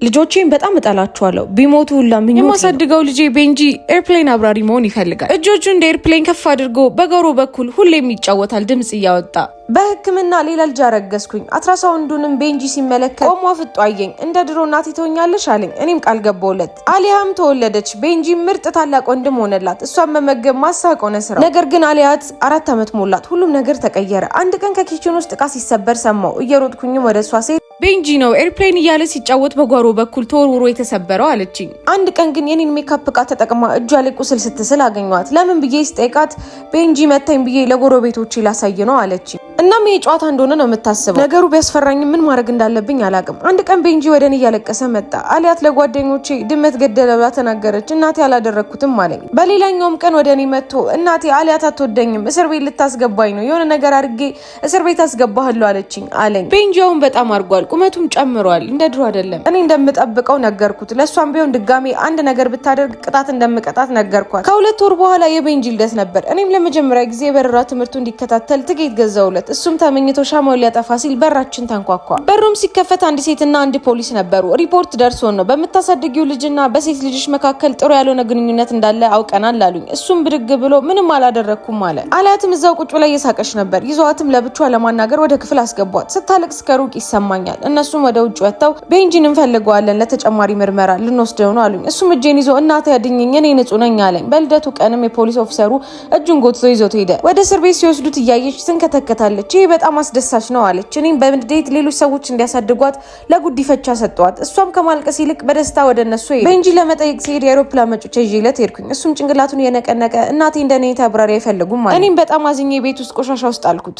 ልጆቼን በጣም እጠላቸዋለሁ ቢሞቱ ሁላ ምኞት የማሳድገው ልጄ ቤንጂ ኤርፕሌን አብራሪ መሆን ይፈልጋል። እጆቹ እንደ ኤርፕሌን ከፍ አድርጎ በጓሮ በኩል ሁሌም ይጫወታል ድምጽ እያወጣ። በህክምና ሌላ ልጅ አረገዝኩኝ። አልትራሳውንዱንም ቤንጂ ሲመለከት ቆሞ አፍጦ አየኝ። እንደ ድሮ እናቴ ትሆኛለሽ አለኝ። እኔም ቃል ገባሁለት። አሊያም ተወለደች። ቤንጂ ምርጥ ታላቅ ወንድም ሆነላት። እሷን መመገብ ማሳቅ ሆነ ስራ። ነገር ግን አሊያት 4 ዓመት ሞላት። ሁሉም ነገር ተቀየረ። አንድ ቀን ከኪችን ውስጥ እቃ ሲሰበር ሰማሁ። እየሮጥኩኝም ወደ እሷ ሴት ቤንጂ ነው ኤርፕሌን እያለ ሲጫወት በጓሮ በኩል ተወርውሮ የተሰበረው አለችኝ። አንድ ቀን ግን የኔን ሜካፕ እቃ ተጠቅማ እጇ ላይ ቁስል ስትስል አገኘኋት። ለምን ብዬ ስጠይቃት ቤንጂ መታኝ ብዬ ለጎረቤቶቼ ላሳይ ነው አለችኝ። እናም ይሄ ጨዋታ እንደሆነ ነው የምታስበው። ነገሩ ቢያስፈራኝም ምን ማድረግ እንዳለብኝ አላቅም። አንድ ቀን ቤንጂ ወደ እኔ እያለቀሰ መጣ። አሊያት ለጓደኞቼ ድመት ገደለ ብላ ተናገረች። እናቴ አላደረኩትም አለኝ። በሌላኛውም ቀን ወደ እኔ መጥቶ እናቴ አሊያት አትወደኝም፣ እስር ቤት ልታስገባኝ ነው፣ የሆነ ነገር አድርጌ እስር ቤት አስገባሃለሁ አለችኝ አለኝ። ቤንጂ አሁን በጣም አድጓል፣ ቁመቱም ጨምሯል፣ እንደ ድሮ አይደለም። እኔ እንደምጠብቀው ነገርኩት። ለሷም ቢሆን ድጋሜ አንድ ነገር ብታደርግ ቅጣት እንደምቀጣት ነገርኳት። ከ2 ወር በኋላ የቤንጂ ልደት ነበር። እኔም ለመጀመሪያ ጊዜ የበረራ ትምህርቱ እንዲከታተል ትኬት ገዛውለት። እሱም ተመኝቶ ሻማው ሊያጠፋ ሲል በራችን ተንኳኳ። በሩም ሲከፈት አንድ ሴትና አንድ ፖሊስ ነበሩ። ሪፖርት ደርሶን ነው በምታሳድጊው ልጅና በሴት ልጅሽ መካከል ጥሩ ያልሆነ ግንኙነት እንዳለ አውቀናል አሉኝ። እሱም ብድግ ብሎ ምንም አላደረኩም አለ። አሊያትም እዛው ቁጭ ብላ እየሳቀች ነበር። ይዘዋትም ለብቻዋ ለማናገር ወደ ክፍል አስገቧት። ስታለቅስ ከሩቅ ይሰማኛል። እነሱም ወደ ውጭ ወጥተው ቤንጂን እንፈልገዋለን ለተጨማሪ ምርመራ ልንወስደው ነው አሉኝ። እሱም እጄን ይዞ እናቴ ያድኝኝ እኔ ንጹህ ነኝ አለኝ። በልደቱ ቀንም የፖሊስ ኦፊሰሩ እጁን ጎትቶ ይዞት ሄደ። ወደ እስር ቤት ሲወስዱት እያየች ትንከተከታለች። ይሄ በጣም አስደሳች ነው አለች። እኔም በንዴት ሌሎች ሰዎች እንዲያሳድጓት ለጉዲፈቻ ሰጧት። እሷም ከማልቀስ ይልቅ በደስታ ወደ እነሱ ሄደ። ቤንጂ ለመጠየቅ ሲሄድ የአውሮፕላን መጮቻ ይዤለት ሄድኩኝ። እሱም ጭንቅላቱን የነቀነቀ እናቴ እንደኔ ተብራሪ አይፈልጉም አለ። እኔም በጣም አዝኜ ቤት ውስጥ ቆሻሻ ውስጥ አልኩት።